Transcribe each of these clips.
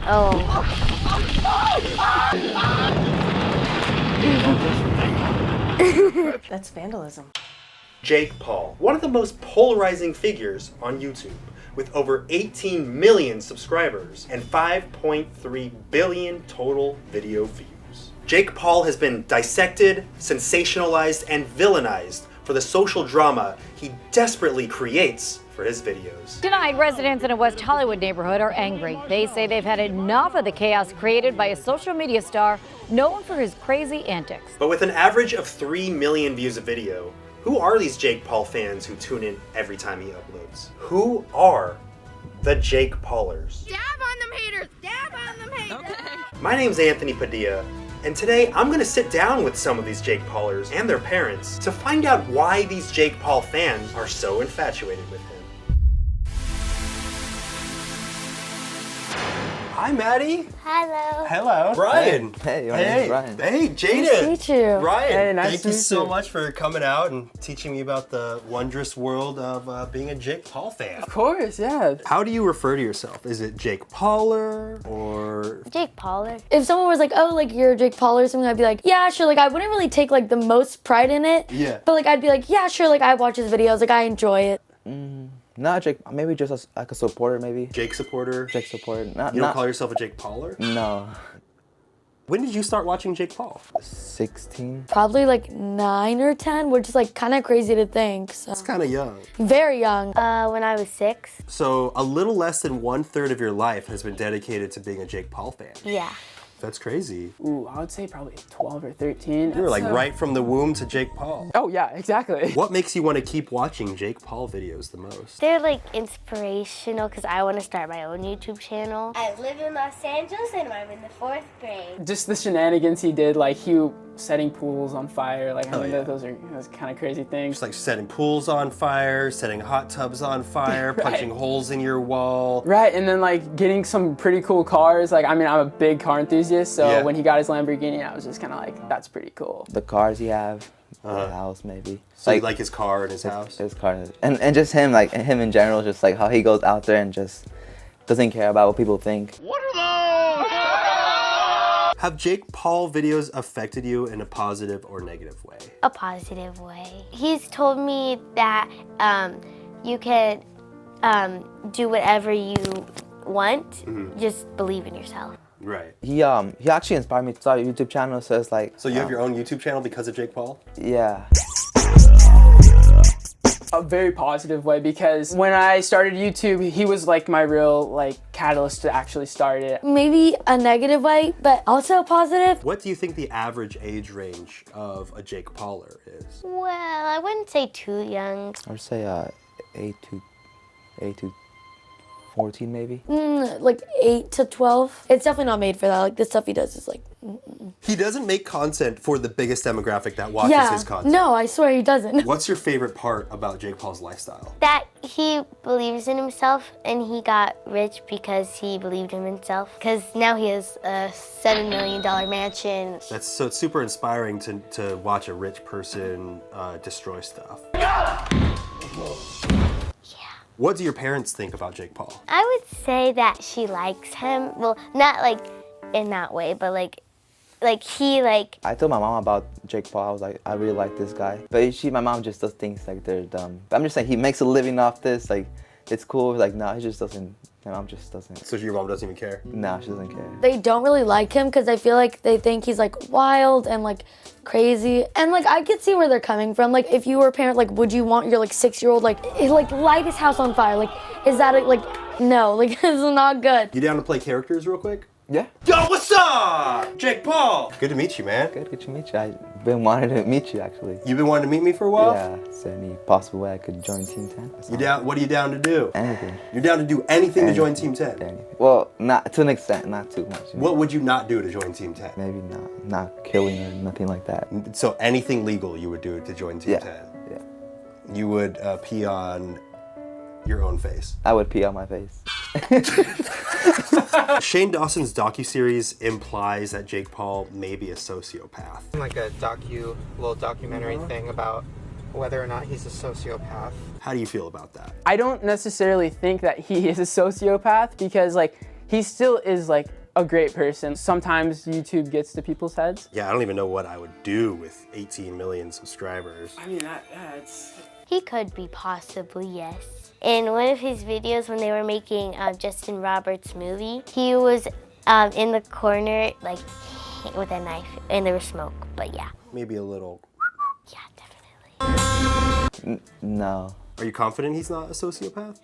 Oh. That's vandalism. Jake Paul, one of the most polarizing figures on YouTube, with over 18 million subscribers and 5.3 billion total video views. Jake Paul has been dissected, sensationalized, and villainized for the social drama he desperately creates for his videos. Tonight, residents in a West Hollywood neighborhood are angry. They say they've had enough of the chaos created by a social media star known for his crazy antics. But with an average of 3 million views a video, who are these Jake Paul fans who tune in every time he uploads? Who are the Jake Paulers? Dab on them haters! Dab on them haters! Okay. My name's Anthony Padilla, and today I'm gonna sit down with some of these Jake Paulers and their parents to find out why these Jake Paul fans are so infatuated with him. Hi, Maddie. Hello. Hello. Brian. Hey, my name's Brian. Hey, Jaden. Nice to meet you. Brian, Hey, nice thank to you meet so you. much for coming out and teaching me about the wondrous world of being a Jake Paul fan. Of course, yeah. How do you refer to yourself? Is it Jake Pauler or... Jake Pauler. If someone was like, oh, like you're Jake Paul or something, I'd be like, yeah, sure. Like I wouldn't really take like the most pride in it. Yeah. But like I'd be like, yeah, sure. Like I watch his videos. Like I enjoy it. Not Jake, maybe just like a supporter, maybe. Jake supporter? Jake supporter. You don't call yourself a Jake Pauler? No. When did you start watching Jake Paul? 16. Probably like 9 or 10, which is like kind of crazy to think. So That's kind of young. very young. When I was 6. So a little less than 1/3 of your life has been dedicated to being a Jake Paul fan. Yeah. That's crazy. Ooh, I would say probably 12 or 13. You were like right from the womb to Jake Paul. Oh, yeah, exactly. What makes you want to keep watching Jake Paul videos the most? They're like inspirational because I want to start my own YouTube channel. I live in Los Angeles and I'm in the 4th grade. Just the shenanigans he did, like he setting pools on fire, like I mean, yeah. those kind of crazy things. Just like setting pools on fire, setting hot tubs on fire, Right. punching holes in your wall. Right, and then like getting some pretty cool cars. Like I mean, I'm a big car enthusiast, so Yeah. when he got his Lamborghini, I was just kind of like, that's pretty cool. The cars he have, the house maybe. So you like his car and his house? His car, and just him, like him in general, just like how he goes out there and just doesn't care about what people think. Have Jake Paul videos affected you in a positive or negative way? A positive way. He's told me that you can do whatever you want. Just believe in yourself. Right. He actually inspired me to start a YouTube channel, so it's like. So you have your own YouTube channel because of Jake Paul? Yeah. A very positive way, because when I started YouTube, he was like my real like catalyst to actually start it. Maybe a negative way, but also positive. What do you think the average age range of a Jake Pauler is? Well, I wouldn't say too young. I would say 8 to 14 maybe. Like 8 to 12. It's definitely not made for that. Like the stuff he does is like. He doesn't make content for the biggest demographic that watches Yeah. his content. No, I swear he doesn't. What's your favorite part about Jake Paul's lifestyle? That he believes in himself and he got rich because he believed in himself. Because now he has a $7 million mansion. So it's super inspiring to watch a rich person destroy stuff. What do your parents think about Jake Paul? I would say that she likes him. Well, not like in that way, but like he like. I told my mom about Jake Paul. I was like, I really like this guy. But my mom just does things like they're dumb. But I'm just saying, he makes a living off this. Like, it's cool. Like, no, he just doesn't. My mom just doesn't. So your mom doesn't even care? No, she doesn't care. They don't really like him because I feel like they think he's like wild and like crazy. And like I could see where they're coming from. Like if you were a parent, like would you want your like 6-year-old like light his house on fire? Like is that like no, like this is not good. You down to play characters real quick? Yeah. Yo, what's up? Jake Paul. Good to meet you, man. Good to meet you. I've been wanting to meet you actually. You've been wanting to meet me for a while? Yeah. Is there any possible way I could join Team 10? You down? What are you down to do? Anything. You're down to do anything to join Team 10? Anything. Well, not to an extent, not too much. You know? What would you not do to join Team 10? Maybe not killing or nothing like that. So anything legal you would do to join Team 10? Yeah. You would pee on your own face. I would pee on my face. Shane Dawson's docuseries implies that Jake Paul may be a sociopath. Like a little documentary thing about whether or not he's a sociopath. How do you feel about that? I don't necessarily think that he is a sociopath because like he still is like a great person. Sometimes YouTube gets to people's heads. Yeah, I don't even know what I would do with 18 million subscribers. I mean, it's... He could be possibly, yes. In one of his videos when they were making Justin Roberts' movie, he was in the corner like with a knife and there was smoke, but yeah. Maybe a little. Yeah, definitely. No. Are you confident he's not a sociopath?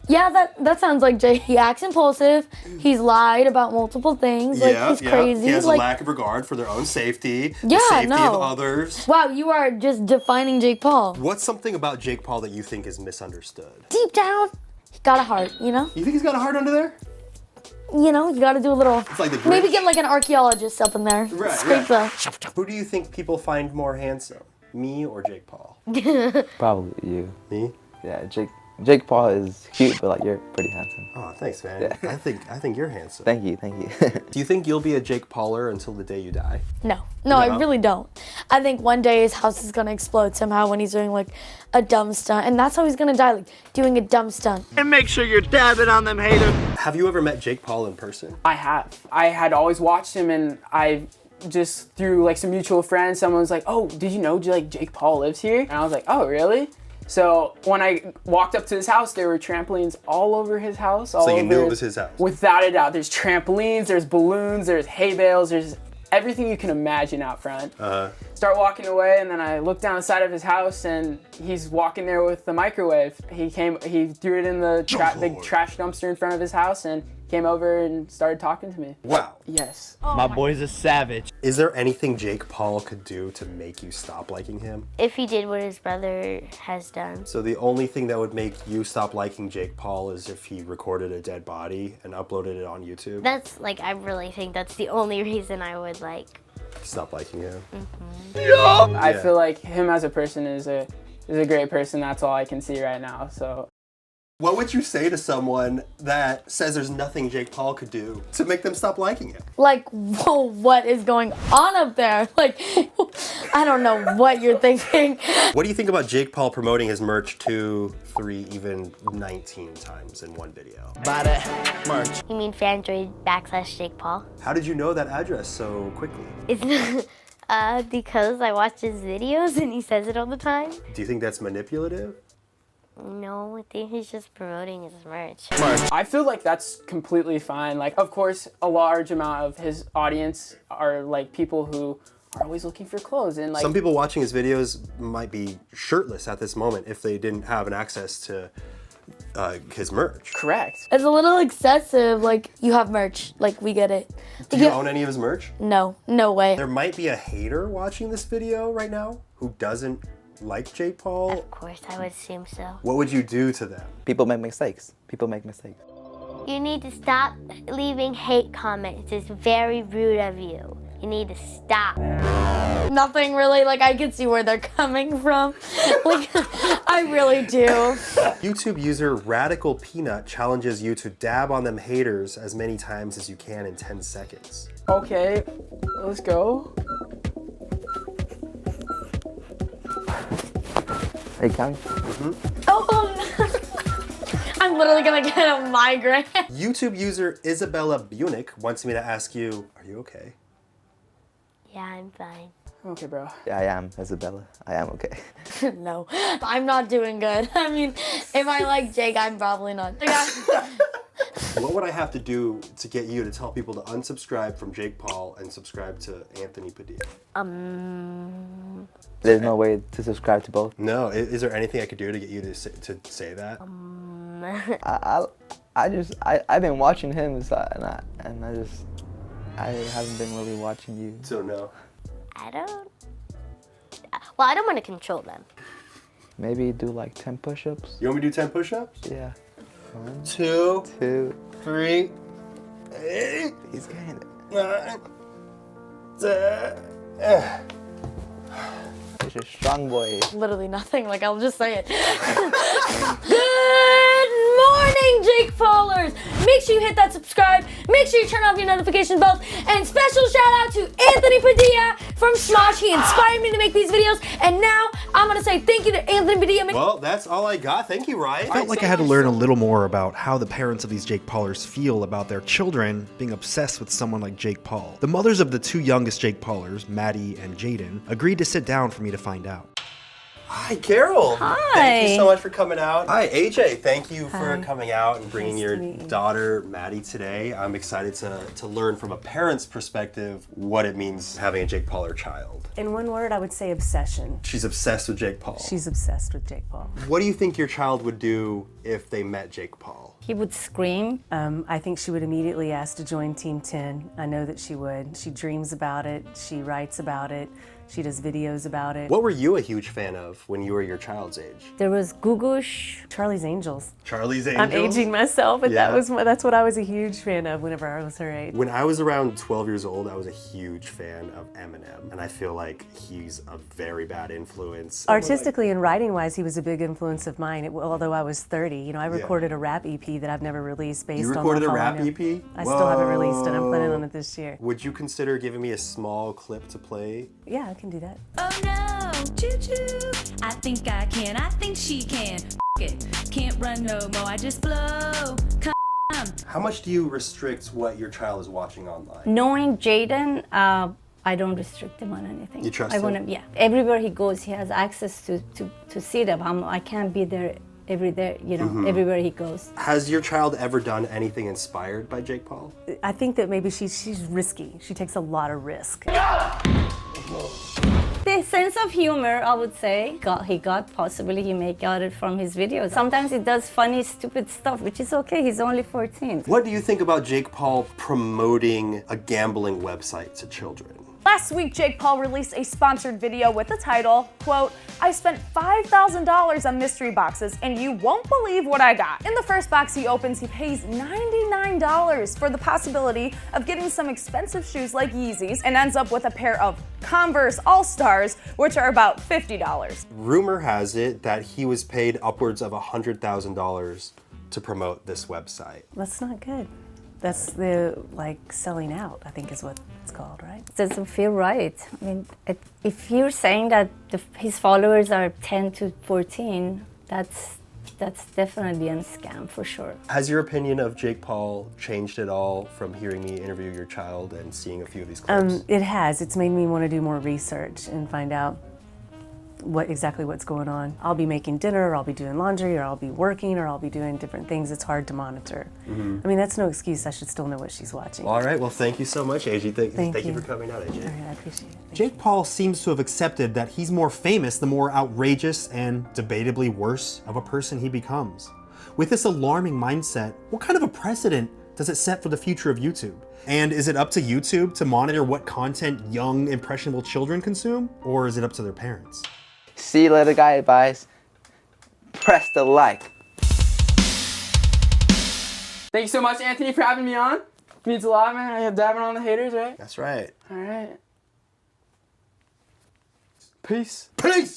Yeah, that sounds like Jake. He acts impulsive. He's lied about multiple things. Like he's crazy. He has like, a lack of regard for their own safety, Yeah, the safety no. of others. Wow, you are just defining Jake Paul. What's something about Jake Paul that you think is misunderstood? Deep down, he got a heart, you know? You think he's got a heart under there? You know, you gotta do a little, It's like the maybe Grinch. get like an archaeologist up in there. Right, Scrape right. the- Who do you think people find more handsome? Me or Jake Paul? Probably you. Me? Yeah, Jake Paul is cute, but like you're pretty handsome. Oh, thanks, man. Yeah. I think you're handsome. Thank you. Do you think you'll be a Jake Pauler until the day you die? No, I really don't. I think one day his house is gonna explode somehow when he's doing like a dumb stunt, and that's how he's gonna die, like doing a dumb stunt. And make sure you're dabbing on them haters. Have you ever met Jake Paul in person? I have. I had always watched him, and I just through like some mutual friends, someone was like, "Oh, did you know like Jake Paul lives here?" And I was like, "Oh, really?" So when I walked up to his house, there were trampolines all over his house. So you knew it was his house? Without a doubt. There's trampolines, there's balloons, there's hay bales, there's everything you can imagine out front. Start walking away, and then I look down the side of his house, and he's walking there with the microwave. He threw it in the big trash dumpster in front of his house, and came over and started talking to me. Wow. Yes. My boy's a savage. Is there anything Jake Paul could do to make you stop liking him? If he did what his brother has done. So the only thing that would make you stop liking Jake Paul is if he recorded a dead body and uploaded it on YouTube? That's like, I really think that's the only reason I would like. Stop liking him? I feel like him as a person is a great person. That's all I can see right now. So What would you say to someone that says there's nothing Jake Paul could do to make them stop liking him? Like, whoa, what is going on up there? Like, I don't know what you're thinking. What do you think about Jake Paul promoting his merch 2, 3, even 19 times in one video? Buy that merch. You mean Fandroid /Jake Paul? How did you know that address so quickly? It's because I watch his videos and he says it all the time. Do you think that's manipulative? No, I think he's just promoting his merch. I feel like that's completely fine. Like, of course, a large amount of his audience are like people who are always looking for clothes, and like Some people watching his videos might be shirtless at this moment if they didn't have an access to his merch. correct. It's a little excessive. Like, you have merch. Like, we get it. Do you own any of his merch? No way. There might be a hater watching this video right now who doesn't like Jake Paul. Of course, I would assume so. What would you do to them? People make mistakes. You need to stop leaving hate comments. It's very rude of you. You need to stop. Nothing really. Like, I can see where they're coming from. Like, I really do. YouTube user Radical Peanut challenges you to dab on them haters as many times as you can in 10 seconds. Okay, let's go. Are you counting? Oh, I'm literally gonna get a migraine. YouTube user Isabella Bunick wants me to ask you, are you okay? Yeah, I'm fine. Okay, bro. Yeah, I am, Isabella. I am okay. No, I'm not doing good. I mean, if I like Jake, I'm probably not. What would I have to do to get you to tell people to unsubscribe from Jake Paul and subscribe to Anthony Padilla? There's no way to subscribe to both. No, is there anything I could do to get you to say that? I've been watching him, so, I haven't been really watching you. So no. Well, I don't want to control them. Maybe do like 10 push-ups. You want me to do 10 push-ups? Yeah. 1, 2, 2. 3, 8, He's getting it. 9, 10. He's a strong boy. Literally nothing. Like, I'll just say it. Good morning. morning, Jake Paulers! Make sure you hit that subscribe, make sure you turn off your notification bells, and special shout out to Anthony Padilla from SMOSH. He inspired me to make these videos, and now I'm gonna say thank you to Anthony Padilla. Well, that's all I got. Thank you, Ryan. I felt like I had to learn a little more about how the parents of these Jake Paulers feel about their children being obsessed with someone like Jake Paul. The mothers of the two youngest Jake Paulers, Maddie and Jaden, agreed to sit down for me to find out. Hi, Carol. Hi. Thank you so much for coming out. Hi, AJ. Thank you for coming out and bringing your daughter, Maddie, today. I'm excited to learn from a parent's perspective what it means having a Jake Pauler child. In one word, I would say obsession. She's obsessed with Jake Paul. She's obsessed with Jake Paul. What do you think your child would do if they met Jake Paul? He would scream. I think she would immediately ask to join Team 10. I know that she would. She dreams about it. She writes about it. She does videos about it. What were you a huge fan of when you were your child's age? There was Gugush, Charlie's Angels. Charlie's Angels? I'm aging myself, but that's what I was a huge fan of whenever I was her age. When I was around 12 years old, I was a huge fan of Eminem, and I feel like he's a very bad influence. Artistically and writing-wise, he was a big influence of mine, although I was 30. You know, I recorded a rap EP that I've never released based on You recorded a rap EP? EP? I still haven't released it. I'm planning on it this year. Would you consider giving me a small clip to play? Yeah, I can do that. Oh no, choo-choo. I think I can, I think she can. It. Can't run no more, I just blow. Come. How much do you restrict what your child is watching online? Knowing Jaden, I don't restrict him on anything. You trust him? Yeah. Everywhere he goes, he has access to see them. I can't be there every day, you know, everywhere he goes. Has your child ever done anything inspired by Jake Paul? I think that maybe she's risky. She takes a lot of risk. The sense of humor, I would say, possibly he may got it from his videos. Sometimes he does funny, stupid stuff, which is okay, he's only 14. What do you think about Jake Paul promoting a gambling website to children? Last week, Jake Paul released a sponsored video with the title, quote, "I spent $5,000 on mystery boxes and you won't believe what I got." In the first box he opens, he pays $99 for the possibility of getting some expensive shoes like Yeezys and ends up with a pair of Converse All-Stars, which are about $50. Rumor has it that he was paid upwards of $100,000 to promote this website. That's not good. That's the, selling out, I think is what it's called, right? It doesn't feel right. I mean, if you're saying that his followers are 10 to 14, that's definitely a scam for sure. Has your opinion of Jake Paul changed at all from hearing me interview your child and seeing a few of these clips? It has. It's made me want to do more research and find out exactly what's going on. I'll be making dinner, or I'll be doing laundry, or I'll be working, or I'll be doing different things. It's hard to monitor. I mean, that's no excuse. I should still know what she's watching. All right, well, thank you so much, AJ. Thank you for coming out, AJ. All right, I appreciate it. Jake Paul seems to have accepted that he's more famous the more outrageous and debatably worse of a person he becomes. With this alarming mindset, what kind of a precedent does it set for the future of YouTube? And is it up to YouTube to monitor what content young, impressionable children consume? Or is it up to their parents? See you later, guys. Press the like. Thank you so much, Anthony, for having me on. It means a lot, man. I have dabbing on the haters, right? That's right. All right. Peace. Peace!